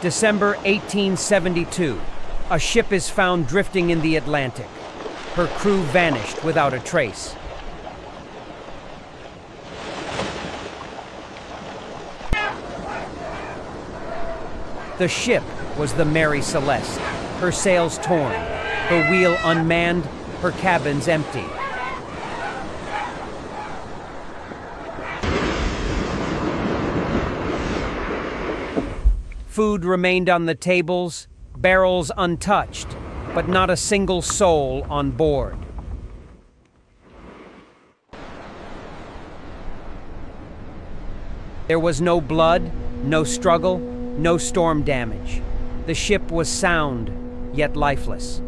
December 1872. A ship is found drifting in the Atlantic. Her crew vanished without a trace. The ship was the Mary Celeste, her sails torn, her wheel unmanned, her cabins empty. Food remained on the tables, barrels untouched, but not a single soul on board. There was no blood, no struggle, no storm damage. The ship was sound, yet lifeless.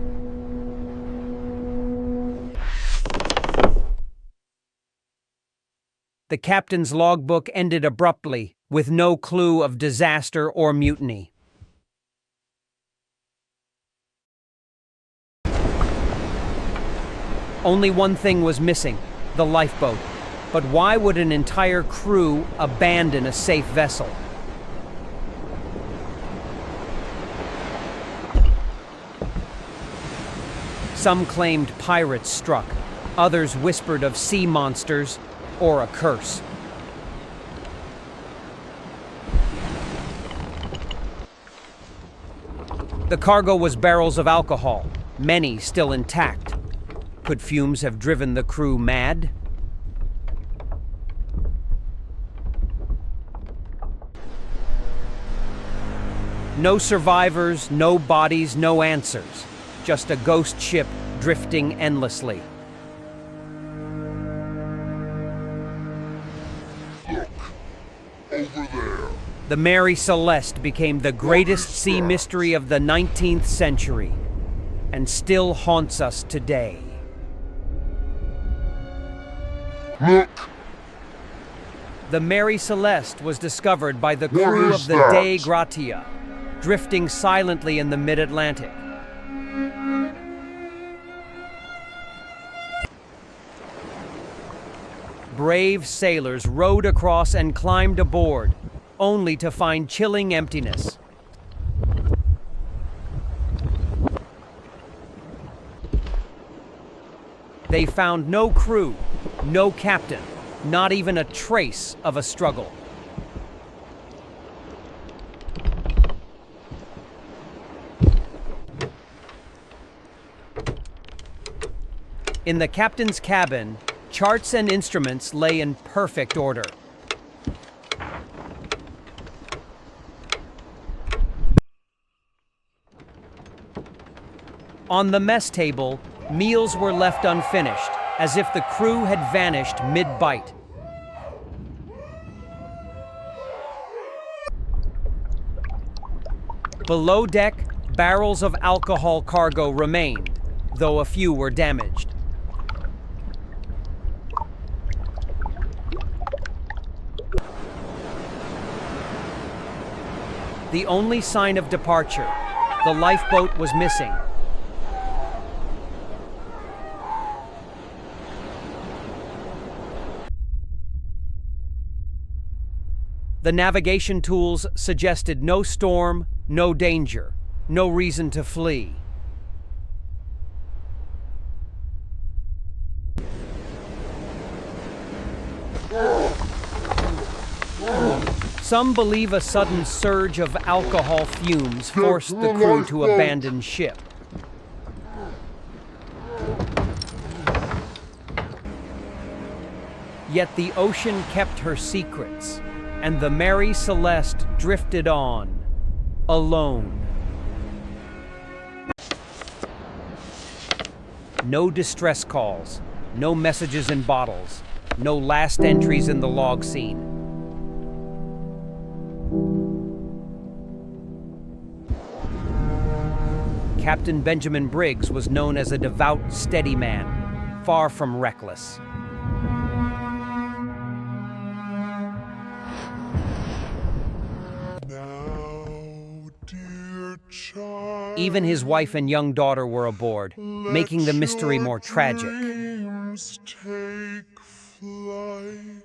The captain's logbook ended abruptly, with no clue of disaster or mutiny. Only one thing was missing, the lifeboat. But why would an entire crew abandon a safe vessel? Some claimed pirates struck, others whispered of sea monsters or a curse. The cargo was barrels of alcohol, many still intact. Could fumes have driven the crew mad? No survivors, no bodies, no answers. Just a ghost ship drifting endlessly. Look, over there. The Mary Celeste became the greatest sea mystery of the 19th century, and still haunts us today. Look! The Mary Celeste was discovered by the crew of the that? Dei Gratia, drifting silently in the mid-Atlantic. Brave sailors rowed across and climbed aboard, only to find chilling emptiness. They found no crew, no captain, not even a trace of a struggle. In the captain's cabin, charts and instruments lay in perfect order. On the mess table, meals were left unfinished, as if the crew had vanished mid-bite. Below deck, barrels of alcohol cargo remained, though a few were damaged. The only sign of departure, the lifeboat was missing. The navigation tools suggested no storm, no danger, no reason to flee. Some believe a sudden surge of alcohol fumes forced the crew to abandon ship. Yet the ocean kept her secrets, and the Mary Celeste drifted on, alone. No distress calls, no messages in bottles, no last entries in the log scene. Captain Benjamin Briggs was known as a devout, steady man, far from reckless. Even his wife and young daughter were aboard, making the mystery more tragic. Take flight.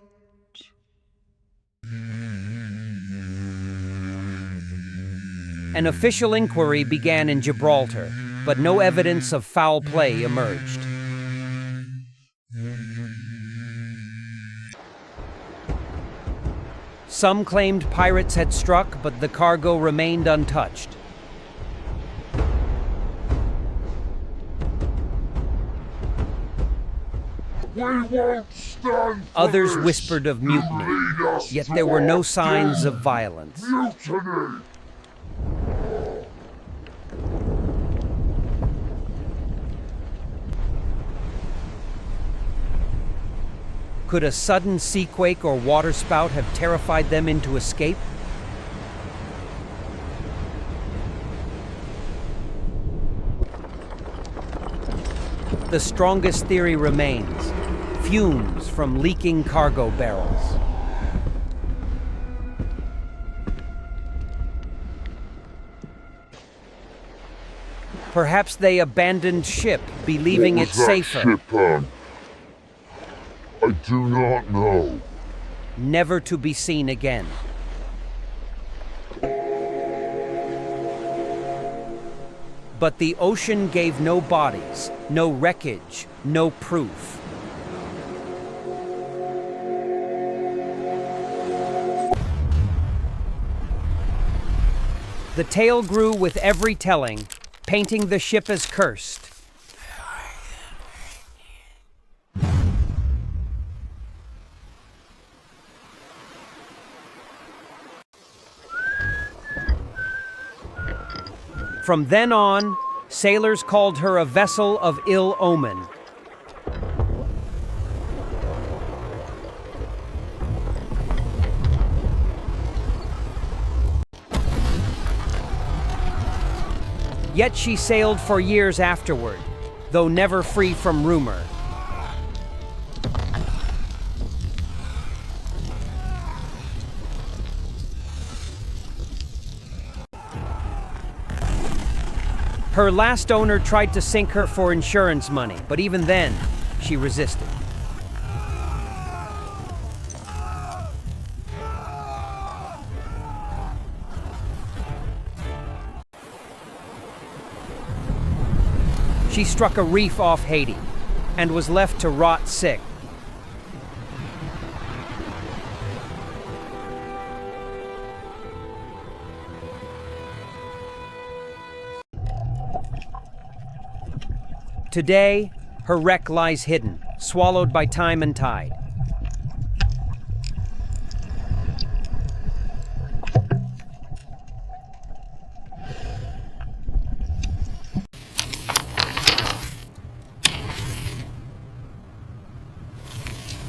An official inquiry began in Gibraltar, but no evidence of foul play emerged. Some claimed pirates had struck, but the cargo remained untouched. We won't stand for Others this. whispered of You mutiny, lead us yet to there were no our signs doom. of violence. Mutiny! Could a sudden seaquake or waterspout have terrified them into escape? The strongest theory remains: fumes from leaking cargo barrels. Perhaps they abandoned ship, believing What it was that safer, ship on? I do not know. never to be seen again. But the ocean gave no bodies, no wreckage, no proof. The tale grew with every telling, painting the ship as cursed. From then on, sailors called her a vessel of ill omen. Yet she sailed for years afterward, though never free from rumor. Her last owner tried to sink her for insurance money, but even then, she resisted. She struck a reef off Haiti and was left to rot sick. Today, her wreck lies hidden, swallowed by time and tide.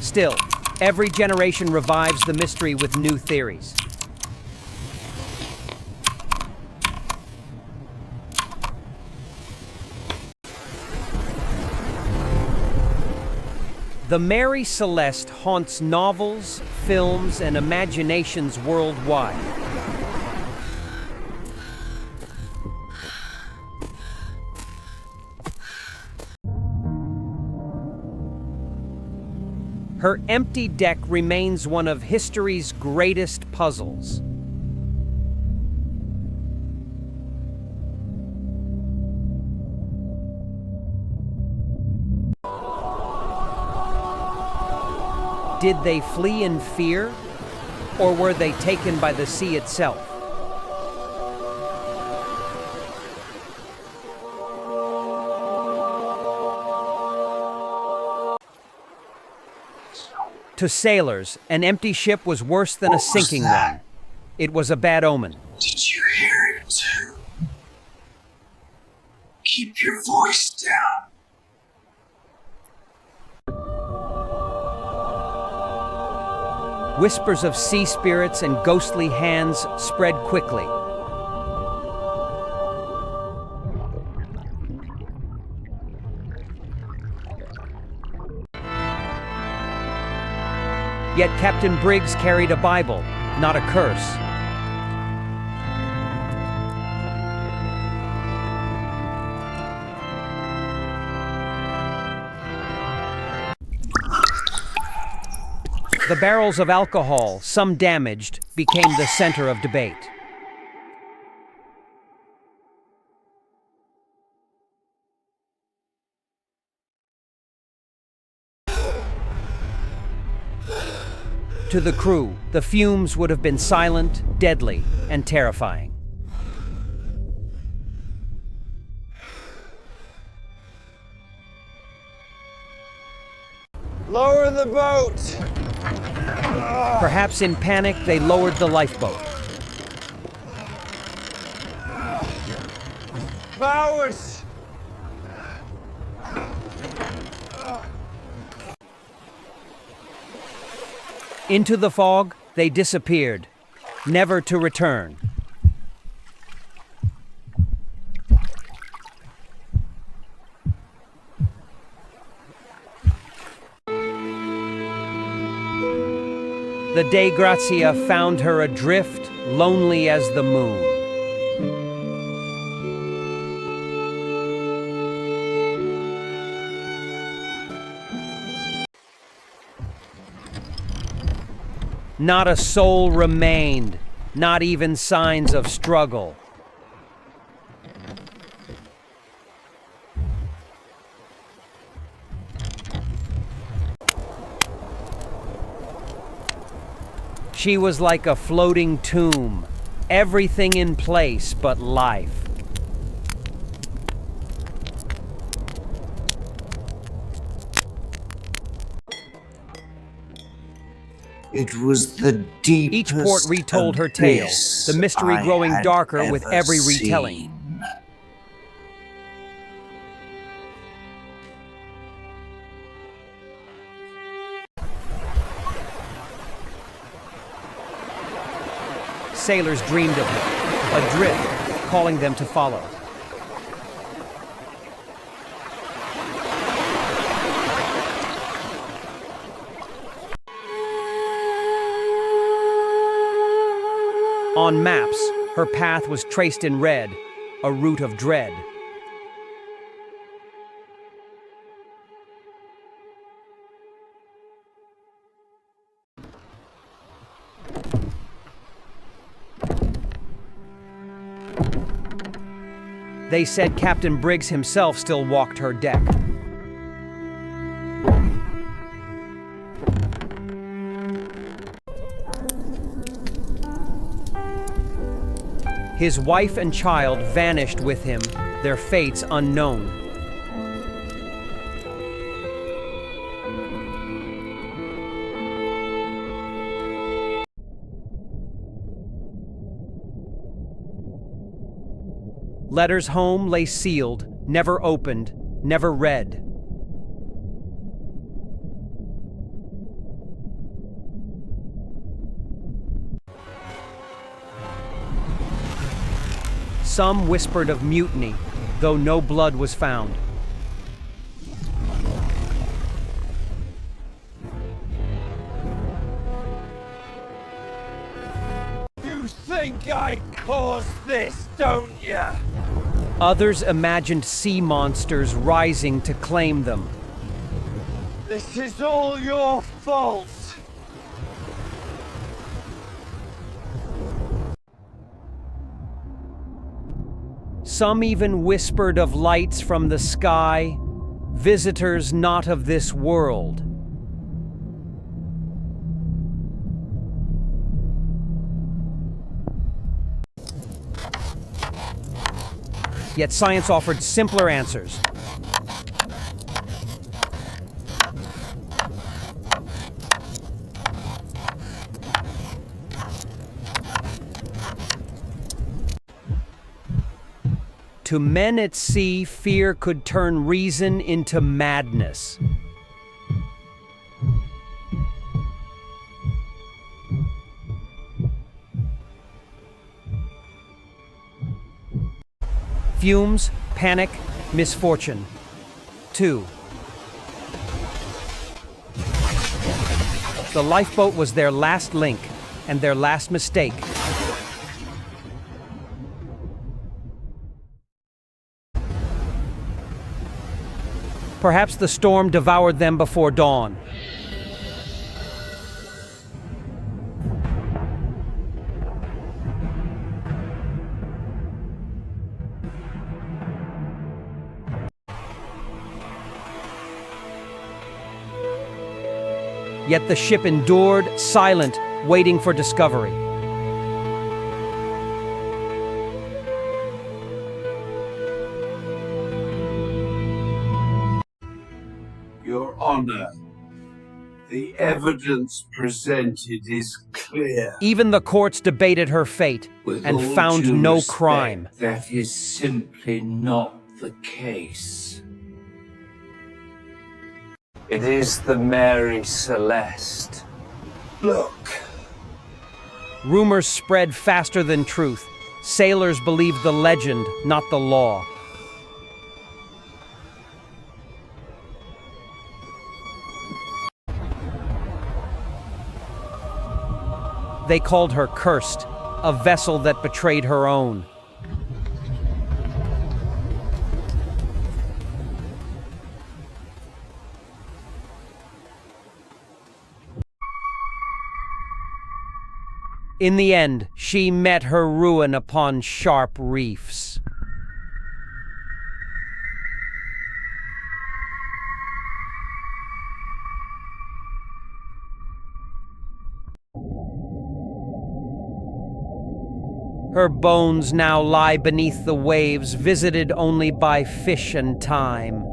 Still, every generation revives the mystery with new theories. The Mary Celeste haunts novels, films, and imaginations worldwide. Her empty deck remains one of history's greatest puzzles. Did they flee in fear, or were they taken by the sea itself? To sailors, an empty ship was worse than a sinking one. It was a bad omen. Did you hear it too? Keep your voice down. Whispers of sea spirits and ghostly hands spread quickly. Yet Captain Briggs carried a Bible, not a curse. The barrels of alcohol, some damaged, became the center of debate. To the crew, the fumes would have been silent, deadly, and terrifying. Lower the boat! Perhaps in panic, they lowered the lifeboat. Bowers! Into the fog, they disappeared, never to return. The Dei Grazia found her adrift, lonely as the moon. Not a soul remained, not even signs of struggle. She was like a floating tomb, everything in place but life. It was the deepest Each port retold her tale, abyss the mystery I growing had darker with ever every retelling. seen. Sailors dreamed of her, adrift, calling them to follow. On maps, her path was traced in red, a route of dread. They said Captain Briggs himself still walked her deck. His wife and child vanished with him, their fates unknown. Letters home lay sealed, never opened, never read. Some whispered of mutiny, though no blood was found. You think I caused this, don't ya? Others imagined sea monsters rising to claim them. This is all your fault! Some even whispered of lights from the sky, visitors not of this world. Yet science offered simpler answers. To men at sea, fear could turn reason into madness. Fumes, panic, misfortune. 2. The lifeboat was their last link and their last mistake. Perhaps the storm devoured them before dawn. Yet the ship endured, silent, waiting for discovery. Your Honor, the evidence presented is clear. Even the courts debated her fate With and all found due no respect, crime. That is simply not the case. It is the Mary Celeste. Look. Rumors spread faster than truth. Sailors believed the legend, not the law. They called her cursed, a vessel that betrayed her own. In the end, she met her ruin upon sharp reefs. Her bones now lie beneath the waves, visited only by fish and time.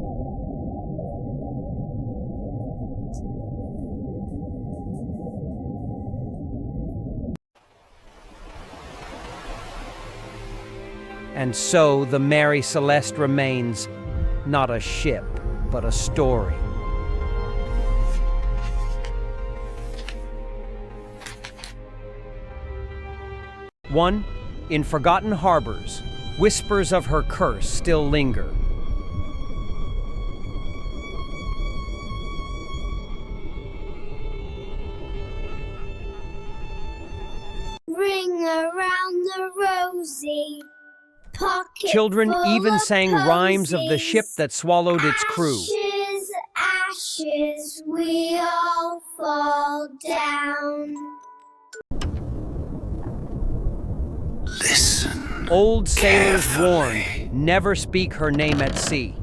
And so the Mary Celeste remains not a ship, but a story. One, in forgotten harbors, whispers of her curse still linger. Ring around the rosy. Pocket Children full even of sang rhymes of the ship posies. that swallowed its crew. Ashes, ashes, we all fall down. Listen. Old sailors carefully. warned, never speak her name at sea.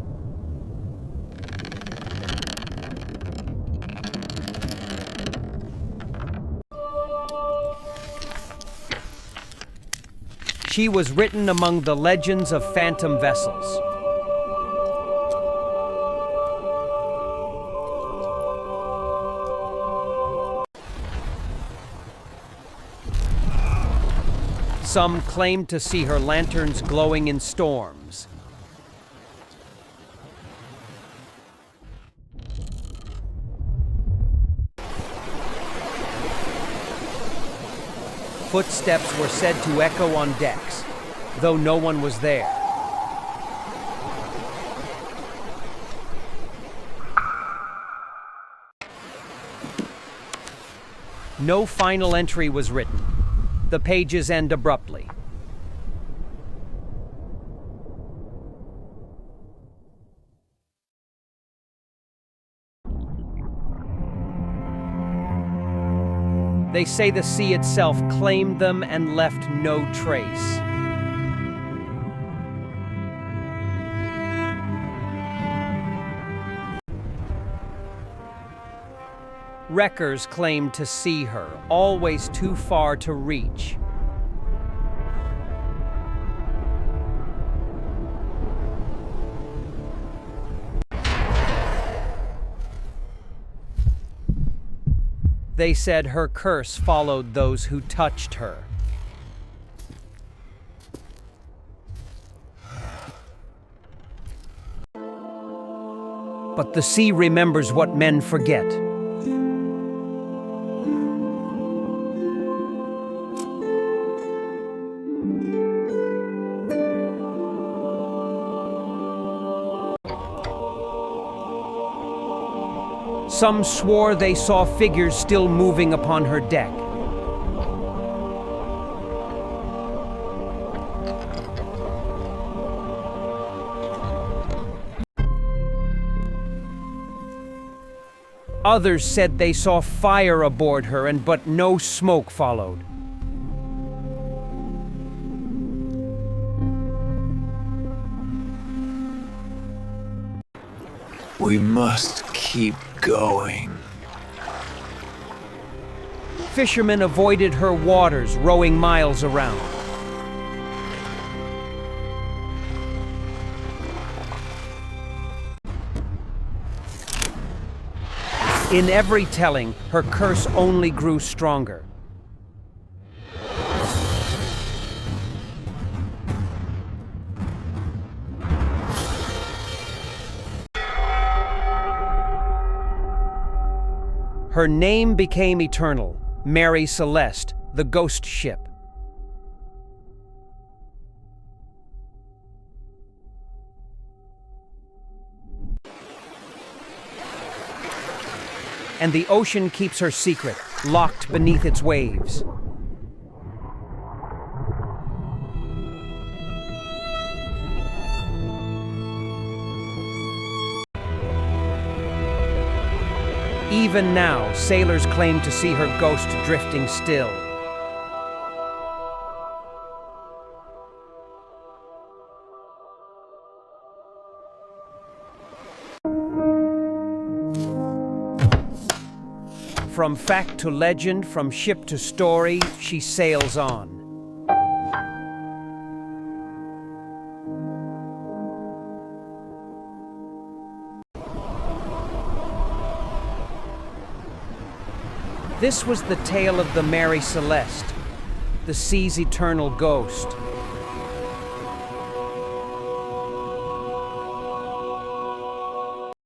She was written among the legends of phantom vessels. Some claimed to see her lanterns glowing in storms. Footsteps were said to echo on decks, though no one was there. No final entry was written. The pages end abruptly. They say the sea itself claimed them and left no trace. Wreckers claimed to see her, always too far to reach. They said her curse followed those who touched her. But the sea remembers what men forget. Some swore they saw figures still moving upon her deck. Others said they saw fire aboard her, but no smoke followed. We must keep going. fishermen avoided her waters, rowing miles around. In every telling, her curse only grew stronger. Her name became eternal, Mary Celeste, the ghost ship. And the ocean keeps her secret, locked beneath its waves. Even now, sailors claim to see her ghost drifting still. From fact to legend, from ship to story, she sails on. This was the tale of the Mary Celeste, the sea's eternal ghost.